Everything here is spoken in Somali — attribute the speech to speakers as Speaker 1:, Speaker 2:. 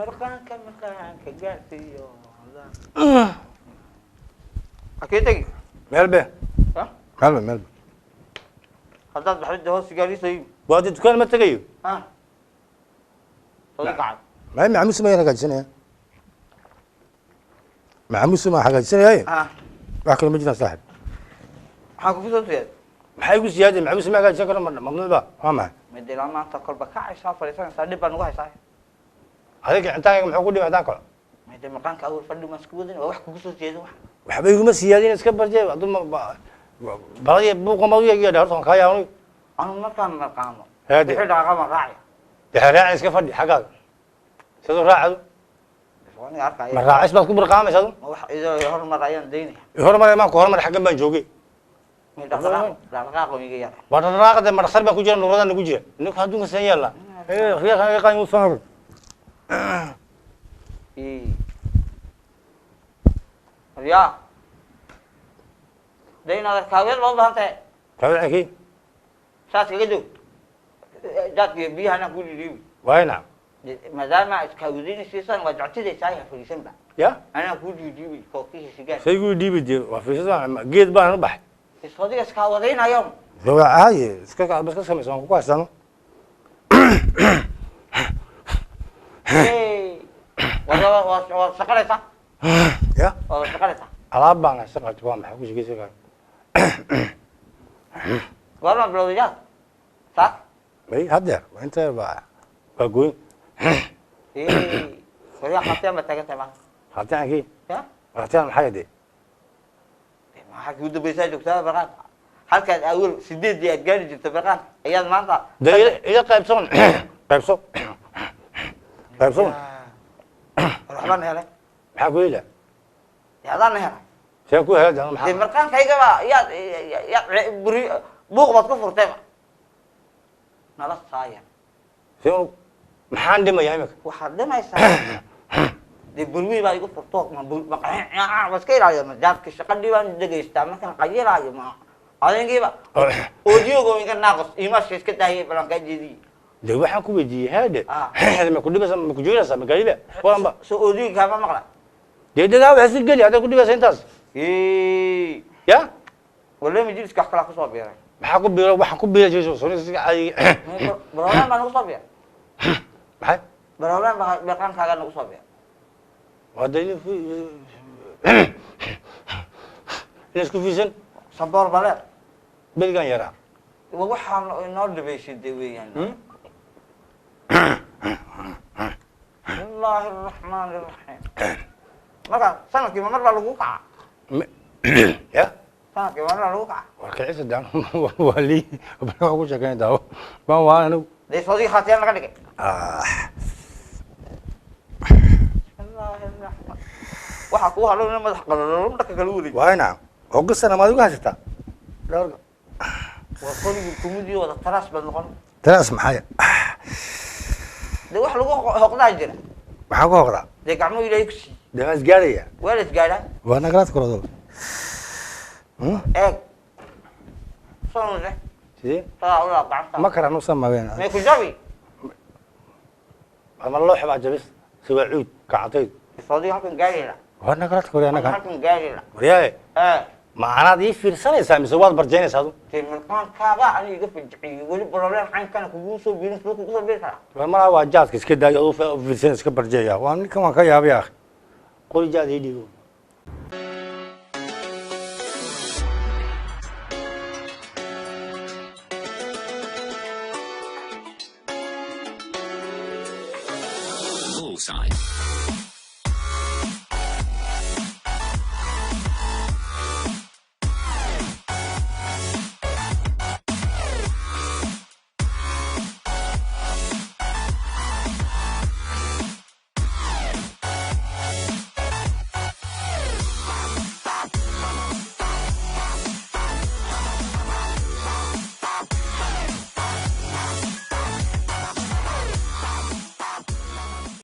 Speaker 1: مرقانك قاعد أكيد
Speaker 2: ملبه
Speaker 1: ها
Speaker 2: ملبه
Speaker 1: هذا بحد هو سيجاري سيب
Speaker 2: وادي دكان ما تجيو
Speaker 1: ها صديق عاد
Speaker 2: ما معموس ما يرجع سنة معموس ما حاجة سنة هاي
Speaker 1: ها
Speaker 2: أكل مجنون صاحب
Speaker 1: حاكو في صوتيات
Speaker 2: maxay ku siyaadeen macbuus ma gaajin karo mamnuuc ba waa maxay
Speaker 1: مدير ما تقول بكاع يسافر فريسان صار دبا نوحي صحيح
Speaker 2: adiga intaaga muxuu ku dhimaadaa kale
Speaker 1: مدير مقانك أول فرد مسكودين وواحد كوسو زيادة واحد
Speaker 2: waxba iguma siyaadeen iska barjay aduma balay buuqa ma wiiga dhaarto ka yaano
Speaker 1: أنا ما كان مقامه
Speaker 2: هادي
Speaker 1: حد رقم راعي
Speaker 2: dhaxraac iska fadhi xagaaga sidoo raacado
Speaker 1: وأنا عارف
Speaker 2: ma raacis baad ku barqaamaysaa
Speaker 1: ما واحد إذا يهرم مرعيان ديني
Speaker 2: hormar ma ku hormar xaggan baan joogay
Speaker 1: دقائق ويجي يعني
Speaker 2: waa dhaqaaqada marxal baan ku jira nuurada nagu jira ninku haduu san yeela riyaha qaan u saar
Speaker 1: إيه ريا دينا هذا كاويل ما بهمته
Speaker 2: tabici
Speaker 1: ساس كده جات بيها أنا كل يوم
Speaker 2: wayna
Speaker 1: ما دام ما كاويلين سيسان وجعتي ده سايح في السنبا
Speaker 2: ya
Speaker 1: أنا كل يوم كوكي سجاد
Speaker 2: saygu dhiibid waa fiisada geed baan u baxay
Speaker 1: الصديق كاويلين يوم
Speaker 2: waa caadi iska bas ka sameeysan ku haysano
Speaker 1: إيه وسقرتها
Speaker 2: ya
Speaker 1: وسقرتها
Speaker 2: alaab baan haysan qabto waa maxay ku shaqeysan kara
Speaker 1: والله بلوجات صح
Speaker 2: may hadeer waa inta waa gooyn
Speaker 1: إيه وريا خاطر ما تجت معه
Speaker 2: hataan kii
Speaker 1: يا
Speaker 2: hataan maxay de
Speaker 1: ما حكي ود بيساعد دكتور بقى هل كان أول سديد دي أتجاري جت بقى أيام ما أنت
Speaker 2: de ila qaybsan qaybso qaybso
Speaker 1: الرحمن هلا
Speaker 2: maxaa ku hela
Speaker 1: يا ذا هلا
Speaker 2: seen ku hela
Speaker 1: دي
Speaker 2: maxaa
Speaker 1: مركان كيجا بقى يا بري بوق بتكفر تبع نلاص صايع
Speaker 2: seen maxaan dhimaya imika
Speaker 1: وحد ما يساعد دي بروي بقى يقول فرطوك ما بقى بس كير على ما جاب كشقد دي بان دقي استعمل كان قير على ما هذا نجيب أوديو قوي كان ناقص إيماش كده هي بلان كذي
Speaker 2: de waxaan ku weydiiyey haade hada ma ku dhibasa ma ku joogaysaa magaalada waanba
Speaker 1: سو أوديو كمان مقلا
Speaker 2: de dadaa waxa si gali hada ku dhibasa intaas
Speaker 1: إيه
Speaker 2: ya
Speaker 1: ولا مجلس كحكلا كصوب يعني
Speaker 2: maxaa ku biiro waxaan ku biiro jeeso soo si caadi
Speaker 1: برهان ما نقصب يعني
Speaker 2: maxay
Speaker 1: برهان بقى كان نقصب يعني
Speaker 2: waa dalil isku fiisan
Speaker 1: صبر بلا
Speaker 2: bilgan yaraa
Speaker 1: ووحى نود بيشد ويان الله الرحمن الرحيم مرة سنة كم مرة لقوقع
Speaker 2: ya
Speaker 1: سنة كم مرة لقوقع
Speaker 2: waa ka ciise daan waa lii baa ugu shaqeyn daawo baan waa anigu
Speaker 1: دي صديقة أنا كذا الله الرحمن وحكوها لو ما تحقلوا لهم لك قالوا
Speaker 2: waa ina oo qisana ma adigu haysataa dhawrka
Speaker 1: وصلي الكوميديا ولا تراس بالنقل
Speaker 2: taas maxay
Speaker 1: دي واحد لقوه هقدا جرا
Speaker 2: maxaa ku hoqdaa
Speaker 1: دي قعمو إلى يكسي
Speaker 2: de waa isgaaraya
Speaker 1: ولا تقاعد
Speaker 2: waa nagalaad korado
Speaker 1: إيه صنع ده
Speaker 2: sidee
Speaker 1: طلع ولا قعدت
Speaker 2: ma karaan u sameeyeen
Speaker 1: ما يكون جابي
Speaker 2: ama loo xibaa jabis siwa cuud kacatay
Speaker 1: صديقة كان جاي لا
Speaker 2: waa nagalaad koraya anaga
Speaker 1: كان جاي لا
Speaker 2: wariyay
Speaker 1: إيه
Speaker 2: ma anaad ii fiirsanaysaa mise waad barjaynaysaa adu
Speaker 1: في المكان كذا أنا يقف الجعي ولي بروبلم عين كان كوسو بين فلوس كوسو بيتها
Speaker 2: war malaa waa jaadka iska daayo u fiirsan iska barjeeya waa ninkan waan ka yaabay akhi qori jaad ii dhigo
Speaker 3: Bullseye.